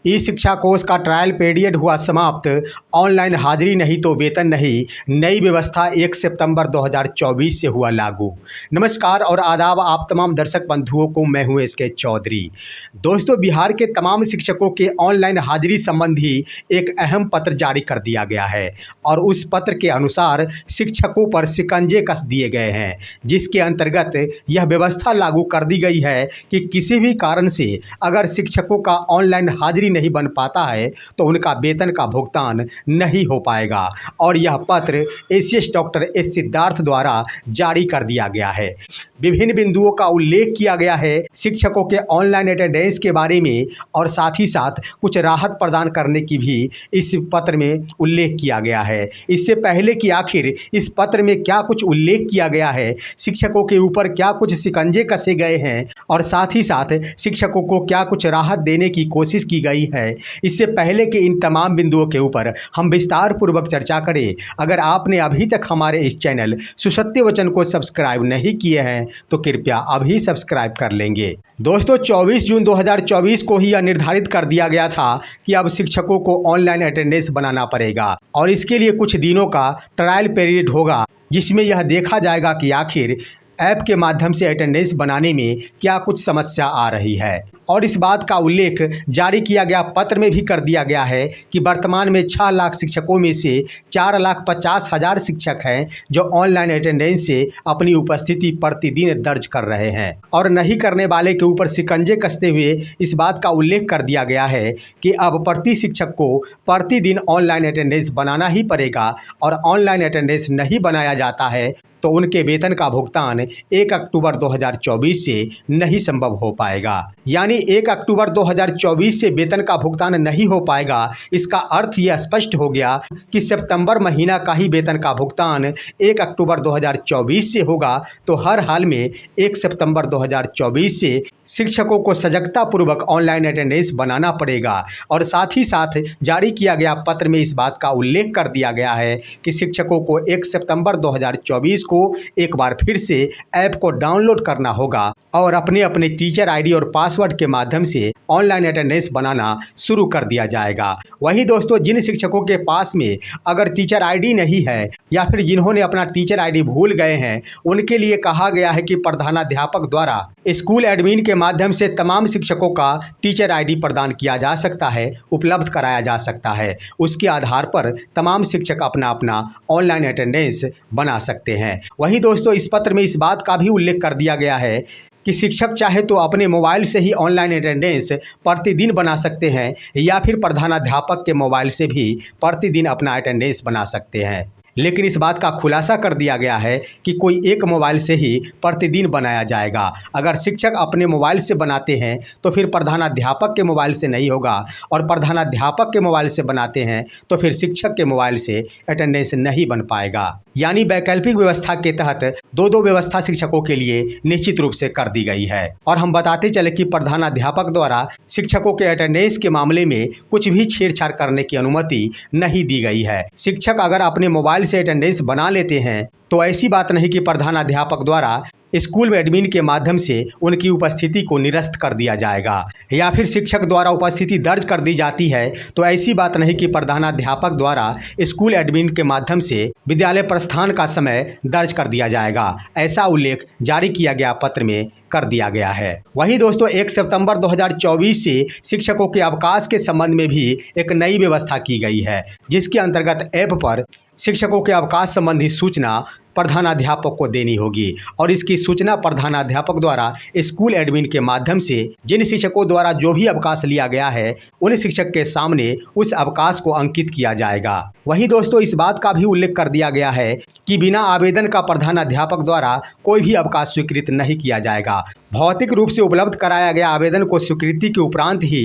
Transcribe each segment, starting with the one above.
ई शिक्षा कोर्स का trial period हुआ समाप्त। ऑनलाइन हाजिरी नहीं तो वेतन नहीं, नई व्यवस्था 1 सितंबर 2024 से हुआ लागू। नमस्कार और आदाब आप तमाम दर्शक बंधुओं को, मैं हूं एसके चौधरी। दोस्तों, बिहार के तमाम शिक्षकों के ऑनलाइन हाजिरी संबंधी एक अहम पत्र जारी कर दिया गया है और उस पत्र के अनुसार शिक्षकों पर शिकंजे कस दिए गए हैं, जिसके अंतर्गत यह व्यवस्था लागू कर दी गई है कि किसी भी कारण से अगर शिक्षकों का ऑनलाइन हाजिरी नहीं बन पाता है तो उनका वेतन का भुगतान नहीं हो पाएगा। और यह पत्र एसीएस डॉक्टर एस सिद्धार्थ द्वारा जारी कर दिया गया है। विभिन्न बिंदुओं का उल्लेख किया गया है शिक्षकों के ऑनलाइन अटेंडेंस के बारे में और साथ ही साथ कुछ राहत प्रदान करने की भी इस पत्र में उल्लेख किया गया है। इससे पहले कि आखिर इस पत्र में क्या कुछ उल्लेख किया गया है, शिक्षकों के ऊपर क्या कुछ शिकंजे कसे गए हैं और साथ ही साथ शिक्षकों को क्या कुछ राहत देने की कोशिश की गई है, इससे पहले कि इन तमाम बिंदुओं के ऊपर हम विस्तार पूर्वक चर्चा करें, अगर आपने अभी तक हमारे इस चैनल सुसत्य वचन को सब्सक्राइब नहीं किए हैं तो कृपया अभी सब्सक्राइब कर लेंगे। दोस्तों, 24 जून 2024 को ही यह निर्धारित कर दिया गया था कि अब शिक्षकों को ऑनलाइन अटेंडेंस बनाना पड़ेगा और इसके लिए कुछ दिनों का ट्रायल पीरियड होगा, जिसमें यह देखा जाएगा कि आखिर ऐप के माध्यम से अटेंडेंस बनाने में क्या कुछ समस्या आ रही है। और इस बात का उल्लेख जारी किया गया पत्र में भी कर दिया गया है कि वर्तमान में 6 लाख शिक्षकों में से 4,50,000 शिक्षक हैं जो ऑनलाइन अटेंडेंस से अपनी उपस्थिति प्रतिदिन दर्ज कर रहे हैं और नहीं करने वाले के ऊपर शिकंजे कसते हुए इस बात का उल्लेख कर दिया गया है कि अब प्रति शिक्षक को प्रतिदिन ऑनलाइन अटेंडेंस बनाना ही पड़ेगा और ऑनलाइन अटेंडेंस नहीं बनाया जाता है तो उनके वेतन का भुगतान 1 अक्टूबर 2024 से नहीं संभव हो पाएगा। यानी 1 अक्टूबर 2024 से वेतन का भुगतान नहीं हो पाएगा। इसका अर्थ यह स्पष्ट हो गया कि सितंबर महीना का ही वेतन का भुगतान 1 अक्टूबर 2024 से होगा। तो हर हाल में 1 सितंबर 2024 से शिक्षकों को सजगता पूर्वक ऑनलाइन अटेंडेंस बनाना पड़ेगा। और साथ ही साथ जारी किया गया पत्र में इस बात का उल्लेख कर दिया गया है कि शिक्षकों को 1 सितंबर 2024 को एक बार फिर से ऐप को डाउनलोड करना होगा और अपने अपने टीचर आईडी और पासवर्ड के माध्यम से ऑनलाइन अटेंडेंस बनाना शुरू कर दिया जाएगा। वहीं दोस्तों, जिन शिक्षकों के पास में अगर टीचर आईडी नहीं है या फिर जिन्होंने अपना टीचर आईडी भूल गए हैं, उनके लिए कहा गया है कि प्रधानाध्यापक द्वारा स्कूल एडमिन के माध्यम से तमाम शिक्षकों का टीचर आईडी प्रदान किया जा सकता है, उपलब्ध कराया जा सकता है। उसके आधार पर तमाम शिक्षक अपना अपना ऑनलाइन अटेंडेंस बना सकते हैं। वहीं दोस्तों, इस पत्र में इस बात का भी उल्लेख कर दिया गया है कि शिक्षक चाहे तो अपने मोबाइल से ही ऑनलाइन अटेंडेंस प्रतिदिन बना सकते हैं या फिर प्रधानाध्यापक के मोबाइल से भी प्रतिदिन अपना अटेंडेंस बना सकते हैं। लेकिन इस बात का खुलासा कर दिया गया है कि कोई एक मोबाइल से ही प्रतिदिन बनाया जाएगा। अगर शिक्षक अपने मोबाइल से बनाते हैं तो फिर प्रधानाध्यापक के मोबाइल से नहीं होगा और प्रधानाध्यापक के मोबाइल से बनाते हैं तो फिर शिक्षक के मोबाइल से अटेंडेंस नहीं बन पाएगा। यानी वैकल्पिक व्यवस्था के तहत दो व्यवस्था शिक्षकों के लिए निश्चित रूप से कर दी गई है। और हम बताते चले कि प्रधानाध्यापक द्वारा शिक्षकों के अटेंडेंस के मामले में कुछ भी छेड़छाड़ करने की अनुमति नहीं दी गई है। शिक्षक अगर अपने मोबाइल से अटेंडेंस बना लेते हैं तो ऐसी बात नहीं कि प्रधानाध्यापक द्वारा स्कूल में एडमिन के माध्यम से उनकी उपस्थिति को निरस्त कर दिया जाएगा या फिर शिक्षक द्वारा उपस्थिति दर्ज कर दी जाती है तो ऐसी बात नहीं कि प्रधानाध्यापक द्वारा स्कूल एडमिन के माध्यम से विद्यालय प्रस्थान का समय दर्ज कर दिया जाएगा। ऐसा उल्लेख जारी किया गया पत्र में कर दिया गया है। वहीं दोस्तों, 1 सितंबर 2024 से शिक्षकों के अवकाश के संबंध में भी एक नई व्यवस्था की गई है, जिसके अंतर्गत ऐप पर शिक्षकों के अवकाश संबंधी सूचना प्रधानाध्यापक को देनी होगी और इसकी सूचना प्रधानाध्यापक द्वारा स्कूल एडमिन के माध्यम से जिन शिक्षकों द्वारा जो भी अवकाश लिया गया है उन शिक्षक के सामने उस अवकाश को अंकित किया जाएगा। वहीं दोस्तों, इस बात का भी उल्लेख कर दिया गया है कि बिना आवेदन का प्रधानाध्यापक द्वारा कोई भी अवकाश स्वीकृत नहीं किया जाएगा। भौतिक रूप से उपलब्ध कराया गया आवेदन को स्वीकृति के उपरांत ही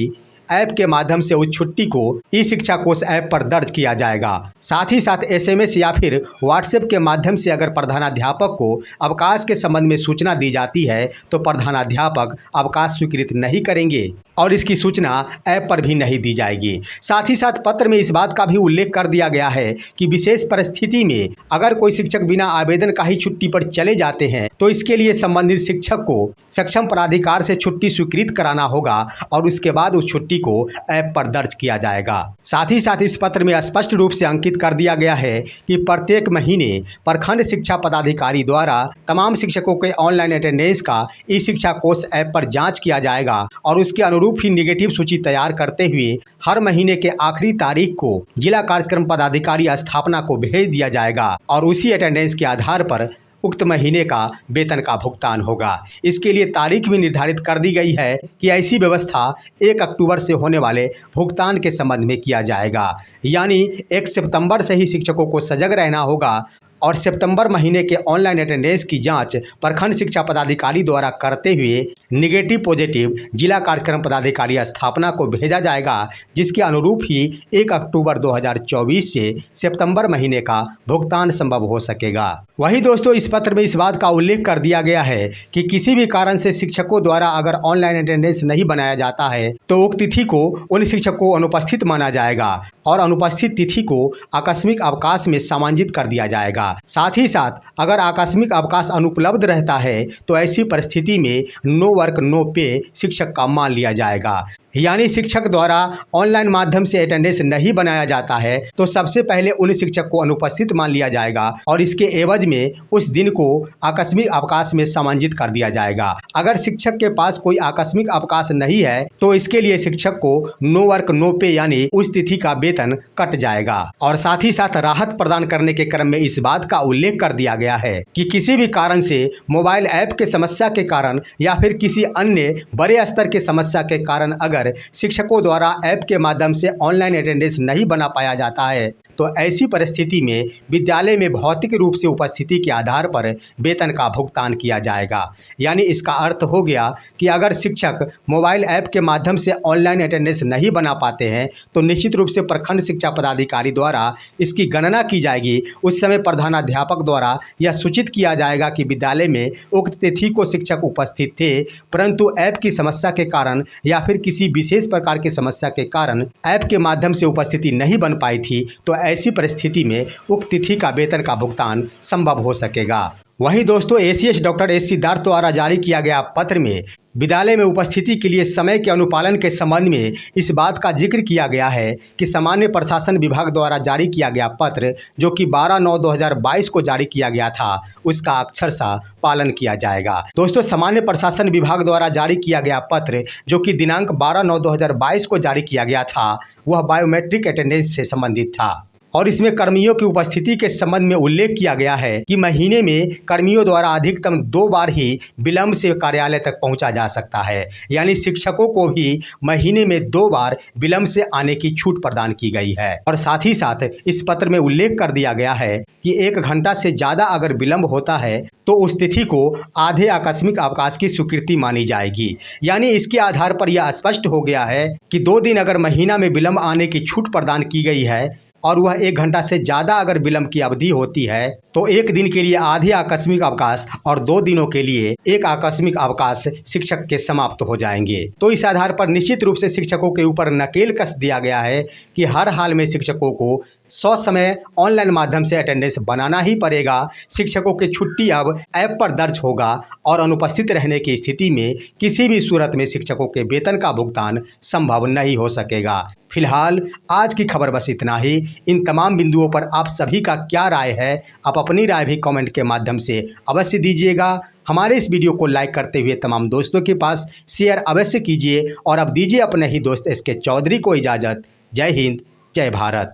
ऐप के माध्यम से उस छुट्टी को ई शिक्षा कोष ऐप पर दर्ज किया जाएगा। साथ ही साथ SMS या फिर व्हाट्सएप के माध्यम से अगर प्रधानाध्यापक को अवकाश के संबंध में सूचना दी जाती है तो प्रधानाध्यापक अवकाश स्वीकृत नहीं करेंगे। और इसकी सूचना ऐप पर भी नहीं दी जाएगी। साथ ही साथ पत्र में इस बात का भी उल्लेख कर दिया गया है कि विशेष परिस्थिति में अगर कोई शिक्षक बिना आवेदन का ही छुट्टी पर चले जाते हैं तो इसके लिए संबंधित शिक्षक को सक्षम प्राधिकार से छुट्टी स्वीकृत कराना होगा और उसके बाद उस छुट्टी को ऐप पर दर्ज किया जाएगा। साथ ही साथ इस पत्र में स्पष्ट रूप से अंकित कर दिया गया है कि प्रत्येक महीने प्रखंड शिक्षा पदाधिकारी द्वारा तमाम शिक्षकों के ऑनलाइन अटेंडेंस का ई शिक्षा कोष ऐप पर जांच किया जाएगा और उसके अनुरूप ही निगेटिव सूची तैयार करते हुए हर महीने के आखिरी तारीख को जिला कार्यक्रम पदाधिकारी स्थापना को भेज दिया जाएगा और उसी अटेंडेंस के आधार पर उक्त महीने का वेतन का भुगतान होगा। इसके लिए तारीख भी निर्धारित कर दी गई है कि ऐसी व्यवस्था 1 अक्टूबर से होने वाले भुगतान के संबंध में किया जाएगा। यानी 1 सितंबर से ही शिक्षकों को सजग रहना होगा और सितंबर महीने के ऑनलाइन अटेंडेंस की जांच प्रखंड शिक्षा पदाधिकारी द्वारा करते हुए निगेटिव पॉजिटिव जिला कार्यक्रम पदाधिकारी स्थापना को भेजा जाएगा, जिसके अनुरूप ही 1 अक्टूबर 2024 से सितंबर महीने का भुगतान संभव हो सकेगा। वहीं दोस्तों इस पत्र में इस बात का उल्लेख कर दिया गया है कि किसी भी कारण से शिक्षकों द्वारा अगर ऑनलाइन अटेंडेंस नहीं बनाया जाता है तो उक्त तिथि को उन शिक्षकों को अनुपस्थित माना जाएगा और अनुपस्थित तिथि को आकस्मिक अवकाश में समांजित कर दिया जाएगा। साथ ही साथ अगर आकस्मिक अवकाश अनुपलब्ध रहता है तो ऐसी परिस्थिति में नो वर्क नो पे शिक्षक का मान लिया जाएगा। यानी शिक्षक द्वारा ऑनलाइन माध्यम से अटेंडेंस नहीं बनाया जाता है तो सबसे पहले उन शिक्षक को अनुपस्थित मान लिया जाएगा और इसके एवज में उस दिन को आकस्मिक अवकाश में समांजित कर दिया जाएगा। अगर शिक्षक के पास कोई आकस्मिक अवकाश नहीं है तो इसके लिए शिक्षक को नो वर्क नो पे यानी उस तिथि का वेतन कट जाएगा। और साथ ही साथ राहत प्रदान करने के क्रम में इस बात का उल्लेख कर दिया गया है कि किसी भी कारण से मोबाइल ऐप के समस्या के कारण या फिर किसी अन्य बड़े स्तर के समस्या के कारण अगर शिक्षकों द्वारा ऐप के माध्यम से ऑनलाइन अटेंडेंस नहीं बना पाया जाता है तो ऐसी परिस्थिति में विद्यालय में भौतिक रूप से उपस्थिति के आधार पर वेतन का भुगतान किया जाएगा। यानी इसका अर्थ हो गया कि अगर शिक्षक मोबाइल ऐप के माध्यम से ऑनलाइन अटेंडेंस नहीं बना पाते हैं तो निश्चित रूप से प्रखंड शिक्षा पदाधिकारी द्वारा इसकी गणना की जाएगी। उस समय प्रधानाध्यापक द्वारा यह सूचित किया जाएगा कि विद्यालय में उक्त तिथि को शिक्षक उपस्थित थे परंतु ऐप की समस्या के कारण या फिर किसी विशेष प्रकार की समस्या के कारण ऐप के माध्यम से उपस्थिति नहीं बन पाई थी तो ऐसी परिस्थिति में उक्त तिथि का वेतन का भुगतान संभव हो सकेगा। वहीं दोस्तों एसीएस डॉक्टर एस सिद्धार्थ द्वारा जारी किया गया पत्र में विद्यालय में उपस्थिति के लिए समय के अनुपालन के संबंध में इस बात का जिक्र किया गया है कि सामान्य प्रशासन विभाग द्वारा जारी किया गया पत्र जो कि 12/9/2022 को जारी किया गया था उसका अक्षरशः पालन किया जाएगा। दोस्तों सामान्य प्रशासन विभाग द्वारा जारी किया गया पत्र जो कि दिनांक 12/9/2022 को जारी किया गया था वह बायोमेट्रिक अटेंडेंस से संबंधित था और इसमें कर्मियों की उपस्थिति के संबंध में उल्लेख किया गया है कि महीने में कर्मियों द्वारा अधिकतम 2 बार ही विलंब से कार्यालय तक पहुंचा जा सकता है। यानी शिक्षकों को भी महीने में 2 बार विलंब से आने की छूट प्रदान की गई है। और साथ ही साथ इस पत्र में उल्लेख कर दिया गया है कि 1 घंटा से ज़्यादा अगर विलंब होता है तो उस तिथि को आधे आकस्मिक अवकाश की स्वीकृति मानी जाएगी। यानी इसके आधार पर यह स्पष्ट हो गया है कि 2 दिन अगर महीना में विलंब आने की छूट प्रदान की गई है और वह 1 घंटा से ज़्यादा अगर विलंब की अवधि होती है तो 1 दिन के लिए आधे आकस्मिक अवकाश और 2 दिनों के लिए 1 आकस्मिक अवकाश शिक्षक के समाप्त हो जाएंगे। तो इस आधार पर निश्चित रूप से शिक्षकों के ऊपर नकेल कस दिया गया है कि हर हाल में शिक्षकों को समय ऑनलाइन माध्यम से अटेंडेंस बनाना ही पड़ेगा। शिक्षकों की छुट्टी अब ऐप पर दर्ज होगा और अनुपस्थित रहने की स्थिति में किसी भी सूरत में शिक्षकों के वेतन का भुगतान संभव नहीं हो सकेगा। फिलहाल आज की खबर बस इतना ही। इन तमाम बिंदुओं पर आप सभी का क्या राय है आप अपनी राय भी कमेंट के माध्यम से अवश्य दीजिएगा। हमारे इस वीडियो को लाइक करते हुए तमाम दोस्तों के पास शेयर अवश्य कीजिए और अब दीजिए अपने ही दोस्त SK चौधरी को इजाज़त। जय हिंद जय भारत।